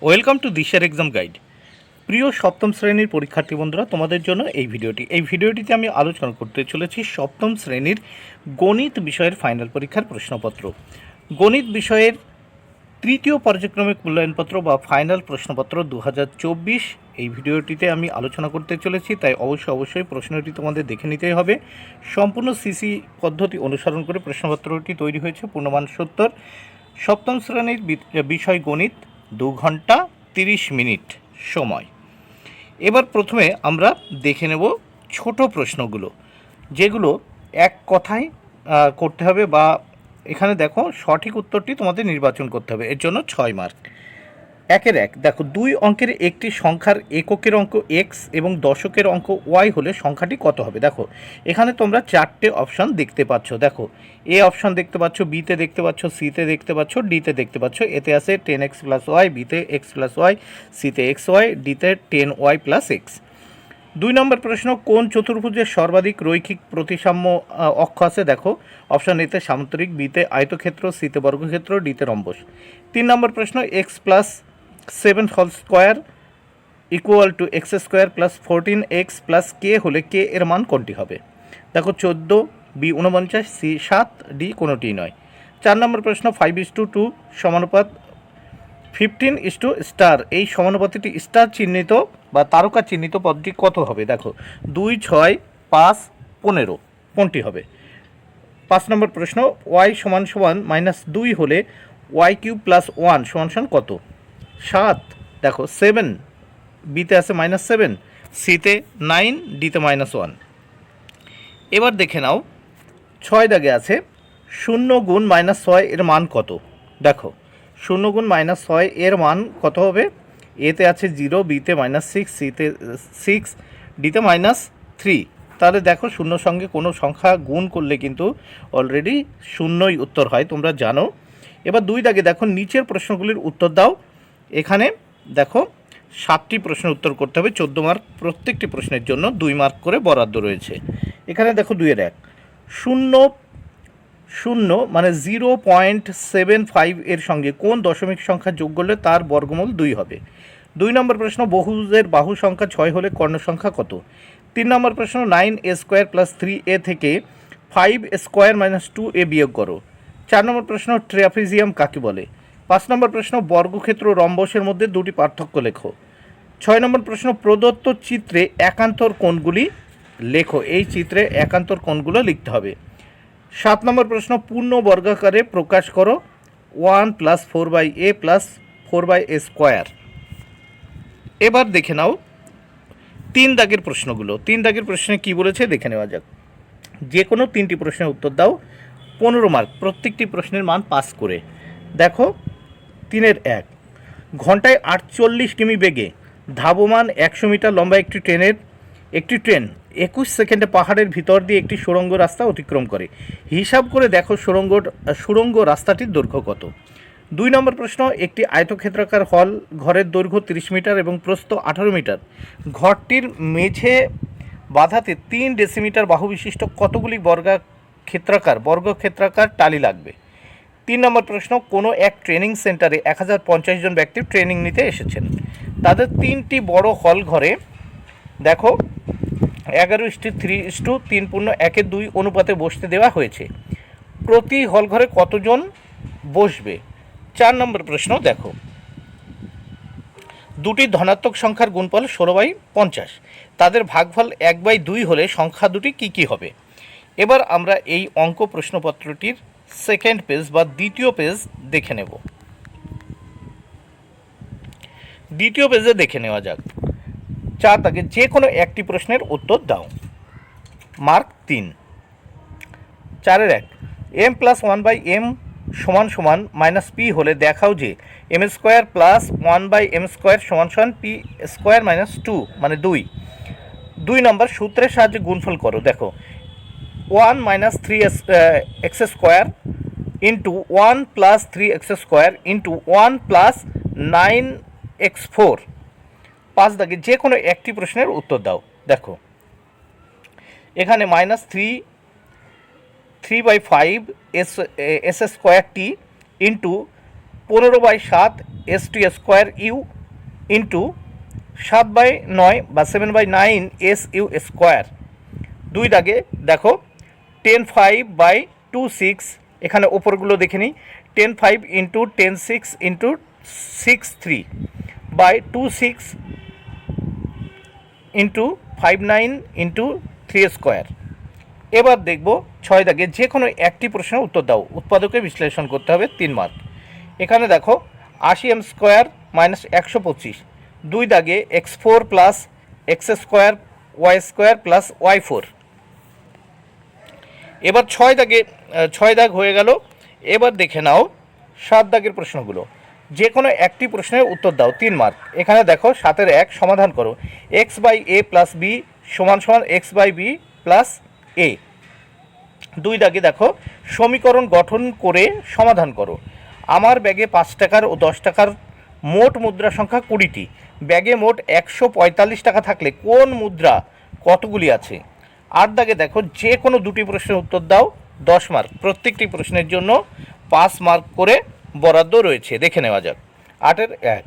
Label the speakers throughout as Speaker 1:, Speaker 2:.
Speaker 1: Welcome to দিশার exam guide. প্রিয় সপ্তম শ্রেণীর পরীক্ষার্থী বন্ধুরা, তোমাদের জন্য এই ভিডিওটিতে আমি আলোচনা করতে চলেছি সপ্তম শ্রেণীর গণিত বিষয়ের ফাইনাল পরীক্ষার প্রশ্নপত্র। গণিত বিষয়ের তৃতীয় পর্যায়ক্রমিক মূল্যায়নপত্র বা ফাইনাল প্রশ্নপত্র 2024 এই ভিডিওটিতে আমি আলোচনা করতে চলেছি, তাই অবশ্যই প্রশ্নটি তোমাদের দেখে নিতেই হবে। সম্পূর্ণ সিসি পদ্ধতি অনুসরণ করে প্রশ্নপত্রটি তৈরি হয়েছে। পূর্ণমান 70। সপ্তম শ্রেণীর বিষয় গণিত, 2 ঘন্টা 30 মিনিট সময়। এবার প্রথমে আমরা দেখে নেব ছোট প্রশ্নগুলো, যেগুলো এক কথায় করতে হবে, বা এখানে দেখো সঠিক উত্তরটি তোমাদের নির্বাচন করতে হবে। এর জন্য 6 মার্ক। একের এক দেখো, 2 অঙ্কের একটি সংখ্যার এককের অঙ্ক এক্স এবং দশকের অঙ্ক ওয়াই হলে সংখ্যাটি কত হবে। দেখো এখানে তোমরা 4টে অপশান দেখতে পাচ্ছ। দেখো এ অপশান দেখতে পাচ্ছ, বিতে দেখতে পাচ্ছ, সিতে দেখতে পাচ্ছ, ডিতে দেখতে পাচ্ছ। এতে আছে 10x + y, বিতে x + y, সিতে xy, ডিতে 10y + x। 2 নম্বর প্রশ্ন, কোন চতুর্ভুজের সর্বাধিক রৈখিক প্রতিসাম্য অক্ষ আছে। দেখো অপশান এতে সামান্তরিক, বিতে আয়তক্ষেত্র, সিতে বর্গক্ষেত্র, ডিতে রম্বস। 3 নম্বর প্রশ্ন, x+7 whole square = x² + 14x + k হলে k এর মান কোনটি হবে। দেখো 14, বি 49, সি 7, ডি কোনোটি নয়। 4 নম্বর প্রশ্ন, 5:2 সমানুপাত 15:* এই সমানুপাতিটি স্টার চিহ্নিত বা তারকা চিহ্নিত পদটি কত হবে। দেখো 2, 6, 5, 15 কোনটি হবে। 5 নম্বর প্রশ্ন, y = -2 হলে y³ + 1 = কত। 7। দেখো 7, বিতে আছে -7, সিতে 9, ডিতে -1। এবার দেখে নাও 6 দাগে আছে 0 গুণ -6 এর মান কত। দেখো 0 গুণ -6 এর মান কত হবে। এতে আছে 0, বিতে -6, সিতে 6, ডিতে -3। তাহলে দেখো শূন্যর সঙ্গে কোনো সংখ্যা গুণ করলে কিন্তু অলরেডি শূন্যই উত্তর হয়, তোমরা জানো। এবার 2 দাগে দেখো, নিচের প্রশ্নগুলির উত্তর দাও। এখানে দেখো 7টি প্রশ্নের উত্তর করতে হবে, 14 মার্ক। প্রত্যেকটি প্রশ্নের জন্য 2 মার্ক করে বরাদ্দ রয়েছে। এখানে দেখো 2 এর 1, 0 মানে 0.75 এর সঙ্গে কোন দশমিক সংখ্যা যোগ করলে তার বর্গমূল 2 হবে। 2 নম্বর প্রশ্ন, বহুভুজের বাহু সংখ্যা 6 হলে কর্ণ সংখ্যা কত। 3 নম্বর প্রশ্ন, 9a² + 3a থেকে 5² - 2a বিয়োগ করো। 4 নম্বর প্রশ্ন, ট্র্যাপিজিয়াম কাকে বলে। 5 নম্বর প্রশ্ন, বর্গক্ষেত্র রম্বসের মধ্যে 2টি পার্থক্য লেখো। 6 নম্বর প্রশ্ন, প্রদত্ত চিত্রে একান্তর কোণগুলি লেখো। এই চিত্রে একান্তর কোণগুলো লিখতে হবে। 7 নম্বর প্রশ্ন, পূর্ণ বর্গাকারে প্রকাশ করো 1 + 4/a + 4/a²। এবার দেখে নাও 3 দাগের প্রশ্নগুলো। 3 দাগের প্রশ্নে কি বলেছে দেখে নেওয়া যাক। যে কোনো 3টি প্রশ্নের উত্তর দাও, 15 মার্ক। প্রত্যেকটি প্রশ্নের মান পাস করে। দেখো 3 এর 1, ঘন্টায় 48 কিমি বেগে ধাবমান 100 মিটার লম্বা একটি ট্রেন 21 সেকেন্ডে পাহাড়ের ভিতর দিয়ে একটি সুড়ঙ্গ রাস্তা অতিক্রম করে। হিসাব করে দেখো সুড়ঙ্গ রাস্তাটির দৈর্ঘ্য কত। 2 নম্বর প্রশ্ন, একটি আয়তক্ষেত্রাকার হল ঘরের দৈর্ঘ্য 30 মিটার এবং প্রস্থ 18 মিটার। ঘরটির মেঝে বাঁধাতে 3 ডেসিমিটার বাহু বিশিষ্ট কতগুলি বর্গক্ষেত্রাকার টালি লাগবে। 3 নম্বর প্রশ্ন, কোনো এক ট্রেনিং সেন্টারে 1050 জন ব্যক্তি ট্রেনিং নিতে এসেছেন। তাদের 3টি বড় হল ঘরে দেখো 11:3:3.1:2 অনুপাতে বসতে দেওয়া হয়েছে। প্রতি হল ঘরে কতজন বসবে। 4 নম্বর প্রশ্ন, দেখো দুটি ধনাত্মক সংখ্যার গুণফল 16/50, তাদের ভাগফল 1/2 হলে সংখ্যা দুটি কী কী হবে। এবার আমরা এই অঙ্ক প্রশ্নপত্রটির সেকেন্ড পেজ বা দ্বিতীয় পেজ দেখে নেব। দ্বিতীয় পেজে দেখে নেওয়া যাক। 4 দাগে যে কোনো একটি প্রশ্নের উত্তর দাও। মার্ক 3। 4 এর 1, m + 1/m = -p হলে দেখাও যে m² + 1/m² = p² - 2 মানে 2। 2 নম্বর, সূত্রের সাহায্যে গুণফল করো। দেখো 1 - 3x² * 1 + 3x² * 1 + 9x4। 5 দাগে যে কোনো একটি প্রশ্নের উত্তর দাও। দেখো এখানে -3/5 s² t * 15/7 ST square U into 7/9 বা 7/9 SU স্কোয়ার। 2 দাগে দেখো 10/5/26, এখানে ওপরগুলো দেখে নিই। 10/5 into 10/6 into 6/3/26 into 5/9 into 3 square. এবার দেখব 6 দাগে যে কোনো একটি প্রশ্নের উত্তর দাও, উৎপাদকে বিশ্লেষণ করতে হবে, 3 মার্ক। এখানে দেখো 80m স্কোয়ার মাইনাস 125। 2 দাগে x4 plus x square Y square plus y4। এবার 6 দাগ হয়ে গেল। এবার দেখে নাও 7 দাগের প্রশ্নগুলো, যে কোনো একটি প্রশ্নের উত্তর দাও, 3 মার্ক। এখানে দেখো 7-এর 1 সমাধান করো, x/a প্লাস বি সমান সমান x/b প্লাস a। 2 দাগে দেখো সমীকরণ গঠন করে সমাধান করো। আমার ব্যাগে 5 টাকার ও 10 টাকার মোট মুদ্রা সংখ্যা 20টি। ব্যাগে মোট 145 টাকা থাকলে কোন মুদ্রা কতগুলি আছে? 8 দাগে দেখো যে কোনো দুটি প্রশ্নের উত্তর দাও, 10 মার্ক। প্রত্যেকটি প্রশ্নের জন্য 5 মার্ক করে বরাদ্দ রয়েছে, দেখে নেওয়া যাক। 8-এর 1,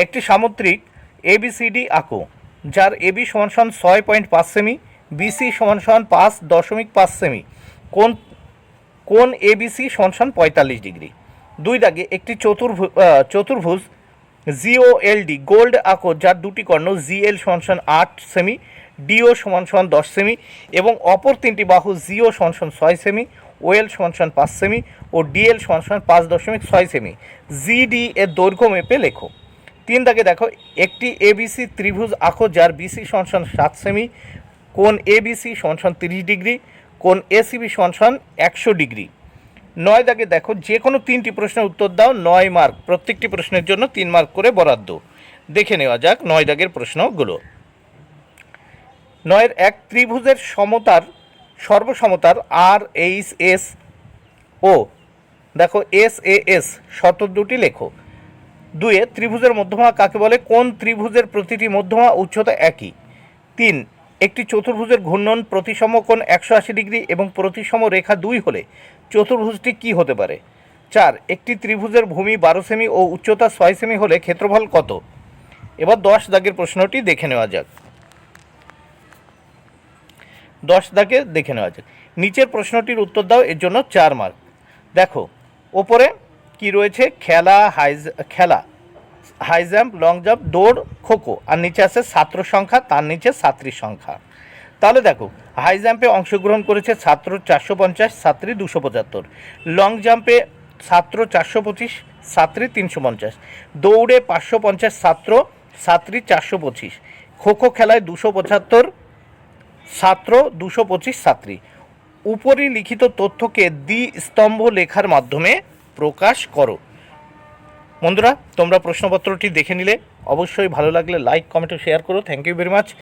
Speaker 1: একটি সামুদ্রিক ABCD আঁকো, যার AB সমান সমান 6.5 সেমি, BC সমান সমান 5.5 সেমি। কোন ABC সমান সমান 45 ডিগ্রি। 2 দাগে একটি চতুর্ভুজ GOLD গোল্ড আঁকো, যার দুটি কর্ণ GL সমান সমান 8 সেমি, DO সমান সমান 10 সেমি এবং অপর তিনটি বাহু GO সমান সমান 6 সেমি, OL সমান সমান 5 সেমি ও DL সমান সমান 5.6 সেমি। GD এর দৈর্ঘ্য মেপে লেখো। 3 দাগে দেখো একটি ABC ত্রিভুজ আঁকো, যার BC সমান সমান 7 সেমি, কোণ ABC সমান সমান 30 ডিগ্রি, কোণ ACB সমান সমান 100 ডিগ্রি। 9 দাগে দেখো যে কোনো 3টি প্রশ্নের উত্তর দাও, 9 মার্ক। প্রত্যেকটি প্রশ্নের জন্য 3 মার্ক করে বরাদ্দ। দেখে নেওয়া যাক 9 দাগের প্রশ্নগুলো। 9-এর 1, ত্রিভুজের সর্বসমতার RHS ও দেখো SAS শর্ত দুটি লেখো। 2-এ ত্রিভুজের মধ্যমা কাকে বলে? কোন ত্রিভুজের প্রতিটি মধ্যমা উচ্চতা একই? 3, একটি চতুর্ভুজের ঘূর্ণন প্রতিসম কোণ 180 ডিগ্রি এবং প্রতিসম রেখা 2 হলে চতুর্ভুজটি কি হতে পারে? 4, একটি ত্রিভুজের ভূমি 12 সেমি ও উচ্চতা 6 সেমি হলে ক্ষেত্রফল কত? এবার 10 দাগের প্রশ্নটি দেখে নেওয়া যাক। 10 দাগে দেখে নেওয়া যাক। নিচের প্রশ্নটির উত্তর দাও, এর জন্য 4 মার্ক। দেখো ওপরে কি রয়েছে? খেলা, হাই জাম্প, লং জাম্প, দৌড়, খোখো, আর নিচে আছে ছাত্র সংখ্যা, তার নিচে ছাত্রীর সংখ্যা। তাহলে দেখো হাই জাম্পে অংশগ্রহণ করেছে ছাত্র 450, ছাত্রী 275। লং জাম্পে ছাত্র 425, ছাত্রী 350। দৌড়ে 550 ছাত্র, ছাত্রী 425। খোখো খেলায় 275 ছাত্র, 225 ছাত্রী। উপরিলিখিত তথ্যকে দ্বি-স্তম্ভ লেখার মাধ্যমে প্রকাশ করো। বন্ধুরা, তোমরা প্রশ্নপত্রটি দেখে নিলে, অবশ্যই ভালো লাগলে লাইক, কমেন্ট ও শেয়ার করো। Thank you very much.